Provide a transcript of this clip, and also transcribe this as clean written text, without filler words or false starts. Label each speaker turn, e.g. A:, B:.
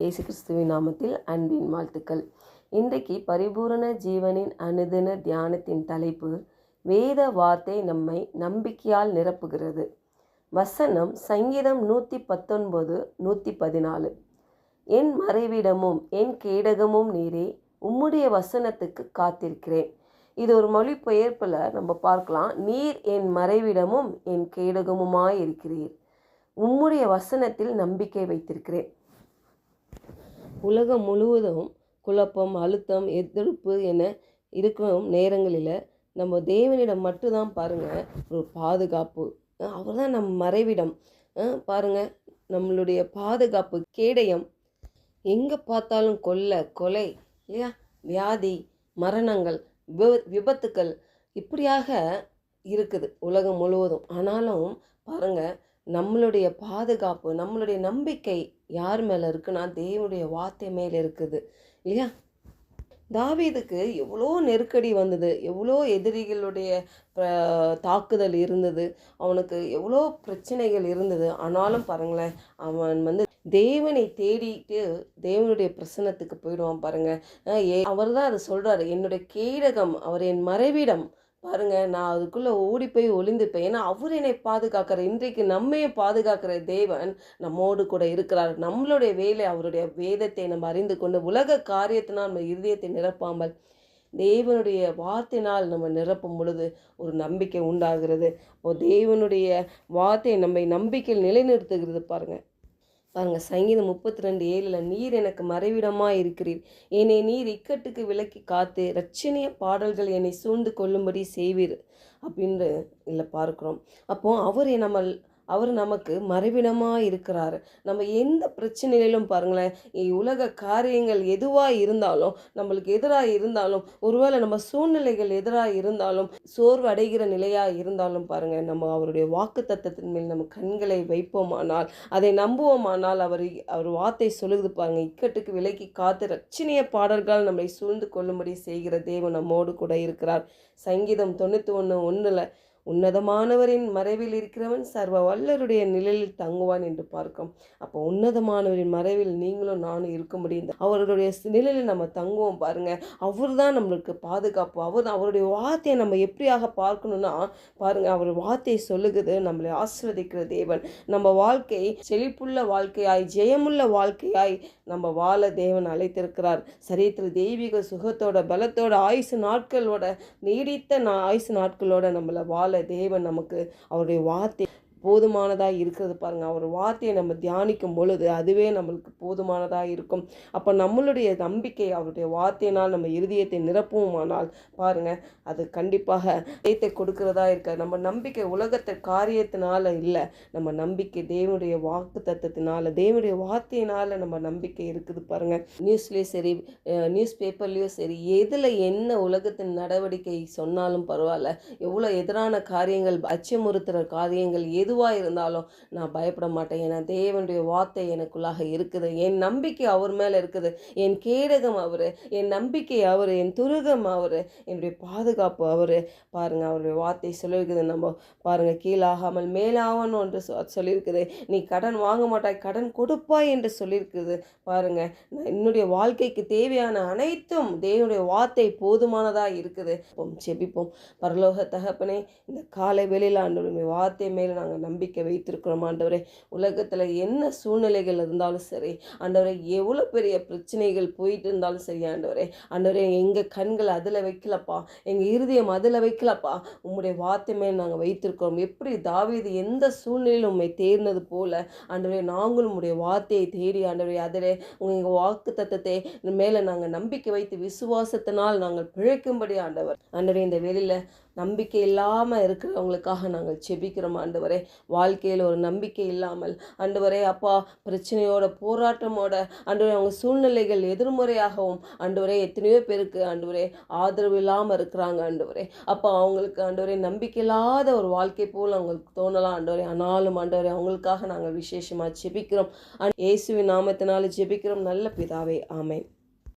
A: இயேசு கிறிஸ்துவின் நாமத்தில் அன்பின் வாழ்த்துக்கள். இன்றைக்கு பரிபூரண ஜீவனின் அனுதின தியானத்தின் தலைப்பு, வேத வார்த்தை நம்மை நம்பிக்கையால் நிரப்புகிறது. வசனம் சங்கீதம் 119 114. என் மறைவிடமும் என் கேடகமும் நீரே, உம்முடைய வசனத்துக்கு காத்திருக்கிறேன். இது ஒரு மொழிபெயர்ப்பில் நம்ம பார்க்கலாம். நீர் என் மறைவிடமும் என் கேடகமுமாய் இருக்கிறீர். உம்முடைய வசனத்தில் நம்பிக்கை வைத்திருக்கிறேன். உலகம் முழுவதும் குழப்பம், அழுத்தம், எதிர்ப்பு என இருக்கும் நேரங்களில் நம்ம தேவனிடம் மட்டும்தான் பாருங்கள் ஒரு பாதுகாப்பு. அவர் தான் நம் மறைவிடம். பாருங்கள், நம்மளுடைய பாதுகாப்பு கேடயம். எங்கே பார்த்தாலும் கொலை இல்லையா, வியாதி, மரணங்கள், விபத்துக்கள் இப்படியாக இருக்குது உலகம் முழுவதும். ஆனாலும் பாருங்கள், நம்மளுடைய பாதுகாப்பு, நம்மளுடைய நம்பிக்கை யார் மேலே இருக்குன்னா தேவனுடைய வார்த்தை மேலே இருக்குது இல்லையா. தாவீதுக்கு எவ்வளோ நெருக்கடி வந்தது, எவ்வளோ எதிரிகளுடைய தாக்குதல் இருந்தது, அவனுக்கு எவ்வளோ பிரச்சனைகள் இருந்தது. ஆனாலும் பாருங்களேன், அவன் தேவனை தேடிட்டு தேவனுடைய பிரசன்னத்துக்கு போயிடுவான். பாருங்கள், அவர் தான் அதை சொல்கிறாரு, என்னுடைய கேடகம், அவர் என் மறைவிடம். பாருங்கள், நான் அதுக்குள்ளே ஓடி போய் ஒளிந்துப்பேன். ஏன்னா அவர் என்னை பாதுகாக்கிறார். இன்றைக்கு நம்மையே பாதுகாக்கிற தேவன் நம்மோடு கூட இருக்கிறார். நம்மளுடைய வேலை அவருடைய வேதத்தை நம்ம அறிந்து கொண்டு உலக காரியத்தினால் நம்ம இருதயத்தை நிரப்பாமல் தேவனுடைய வார்த்தையினால் நம்ம நிரப்பும் பொழுது ஒரு நம்பிக்கை உண்டாகிறது. தேவனுடைய வார்த்தை நம்மை நம்பிக்கையில் நிலைநிறுத்துகிறது. பாருங்கள், சங்கீதம் 32:7 நீர் எனக்கு மறைவிடமாக இருக்கிறீர், என்னை நீர் இக்கட்டுக்கு விலக்கி காத்து இரட்சணிய பாடல்கள் என்னை சூழ்ந்து கொள்ளும்படி செய்வீர் அப்படின்னு இல்லை பார்க்குறோம். அப்போது அவர் நமக்கு மறைவிடமாக இருக்கிறார். நம்ம எந்த பிரச்சனையிலும் பாருங்களேன், உலக காரியங்கள் எதுவாக இருந்தாலும், நம்மளுக்கு எதிராக இருந்தாலும், ஒருவேளை நம்ம சூழ்நிலைகள் எதிராக இருந்தாலும், சோர்வு அடைகிற நிலையாக இருந்தாலும் பாருங்கள், நம்ம அவருடைய வாக்கு தத்தத்தின் மேல் நம்ம கண்களை வைப்போமானால், அதை நம்புவோமானால், அவர் வார்த்தை சொல்லுது பாருங்கள், இக்கட்டுக்கு விலக்கி காத்து இரட்சணிய பாடல்கள் நம்மளை சூழ்ந்து கொள்ளும்படி செய்கிற தேவன் நம்மோடு கூட இருக்கிறார். சங்கீதம் 91:1 உன்னதமானவரின் மறைவில் இருக்கிறவன் சர்வ வல்லருடைய நிழலில் தங்குவான் என்று பார்க்கும். அப்போ உன்னதமானவரின் மறைவில் நீங்களும் நானும் இருக்க முடியும். அவருடைய நிழலில் நம்ம தங்குவோம். பாருங்க, அவர் தான் நம்மளுக்கு பாதுகாப்பு. அவருடைய வார்த்தையை நம்ம எப்படியாக பார்க்கணும்னா பாருங்க, அவர் வார்த்தையை சொல்லுகிறது, நம்மளை ஆசீர்வதிக்கிற தேவன். நம்ம வாழ்க்கை செழிப்புள்ள வாழ்க்கையாய், ஜெயமுள்ள வாழ்க்கையாய் நம்ம வாழ தேவன் அழைத்திருக்கிறார். சரீரத்தில் தெய்வீக சுகத்தோட, பலத்தோட, ஆயுசு நாட்களோட, நீடித்த ஆயுசு நாட்களோட நம்மளை வாழ தேவன் நமக்கு அவருடைய வார்த்தை போதுமானதாக இருக்கிறது. பாருங்கள், அவர் வார்த்தையை நம்ம தியானிக்கும் பொழுது அதுவே நம்மளுக்கு போதுமானதாக இருக்கும். அப்போ நம்மளுடைய நம்பிக்கை அவருடைய வார்த்தையினால் நம்ம இருதயத்தை நிரப்புவோமானால் பாருங்கள், அது கண்டிப்பாக ஜெயத்தை கொடுக்கிறதா இருக்க. நம்ம நம்பிக்கை உலகத்தை காரியத்தினால இல்லை, நம்ம நம்பிக்கை தேவனுடைய வாக்கு தத்தத்தினால, தேவனுடைய வார்த்தையினால் நம்ம நம்பிக்கை இருக்குது. பாருங்கள், நியூஸ்லேயும் சரி, நியூஸ் பேப்பர்லேயும் சரி, எதில் என்ன உலகத்தின் நடவடிக்கை சொன்னாலும் பரவாயில்ல, எவ்வளோ எதிரான காரியங்கள், அச்சமுறுத்துகிற காரியங்கள் எதுவாக இருந்தாலும் நான் பயப்பட மாட்டேன். ஏன்னா தேவனுடைய வார்த்தை எனக்குள்ளாக இருக்குது. என் நம்பிக்கை அவர் மேலே இருக்குது. என் கேடகம் அவர், என் நம்பிக்கை அவர், என் துருகம் அவர், என்னுடைய பாதுகாப்பு அவர். பாருங்கள், அவருடைய வார்த்தை சொல்லியிருக்குது. நம்ம பாருங்கள், கீழாகாமல் மேலாகணும் என்று சொல்லியிருக்குது. நீ கடன் வாங்க மாட்டாய், கடன் கொடுப்பாய் என்று சொல்லியிருக்குது. பாருங்கள், என்னுடைய வாழ்க்கைக்கு தேவையான அனைத்தும் தேவனுடைய வார்த்தை போதுமானதாக இருக்குது. செபிப்போம். பரலோக தகப்பனே, இந்த காலை வேளையில் ஆண்டவருடைய வார்த்தை மேலே நாங்கள் நம்பிக்கை வைத்திருக்கிறோம். ஆண்டவரே, உலகத்தில் என்ன சூழ்நிலைகள் இருந்தாலும் சரி, ஆண்டவரே, எவ்வளோ பெரிய பிரச்சனைகள் போயிட்டு இருந்தாலும் சரி, ஆண்டவரே, எங்கள் கண்கள் அதில் வைக்கலப்பா, எங்கள் இருதயம் அதில் வைக்கலப்பா, உம்முடைய வார்த்தை மேல் நாங்கள் வைத்திருக்கிறோம். எப்படி தாவீது எந்த சூழ்நிலையில் உண்மை தேர்ந்தது போல ஆண்டவரே, நாங்களும் உம்முடைய வார்த்தையை தேடி ஆண்டவரே, அதில் எங்கள் வாக்கு தத்தத்தை மேலே நாங்கள் நம்பிக்கை வைத்து விசுவாசத்தினால் நாங்கள் பிழைக்கும்படி ஆண்டவரே, இந்த வேளையில் நம்பிக்கை இல்லாமல் இருக்கிறவங்களுக்காக நாங்கள் செபிக்கிறோம். ஆண்டவரே, வாழ்க்கையில் ஒரு நம்பிக்கை இல்லாமல் ஆண்டவரே அப்பா, பிரச்சனையோட, போராட்டமோட ஆண்டவரே, அவங்க சூழ்நிலைகள் எதிர்மறையாகவும் ஆண்டவரே, எத்தனையோ பேருக்கு ஆண்டவரே ஆதரவு இல்லாமல் இருக்கிறாங்க. ஆண்டவரே அப்பா, அவங்களுக்கு ஆண்டவரே நம்பிக்கை இல்லாத ஒரு வாழ்க்கை போல் அவங்களுக்கு தோணலாம். ஆண்டவரே, ஆனாலும் ஆண்டவரே, அவங்களுக்காக நாங்கள் விசேஷமாக செபிக்கிறோம். இயேசுவின் நாமத்தினால ஜெபிக்கிறோம் நல்ல பிதாவே, ஆமென்.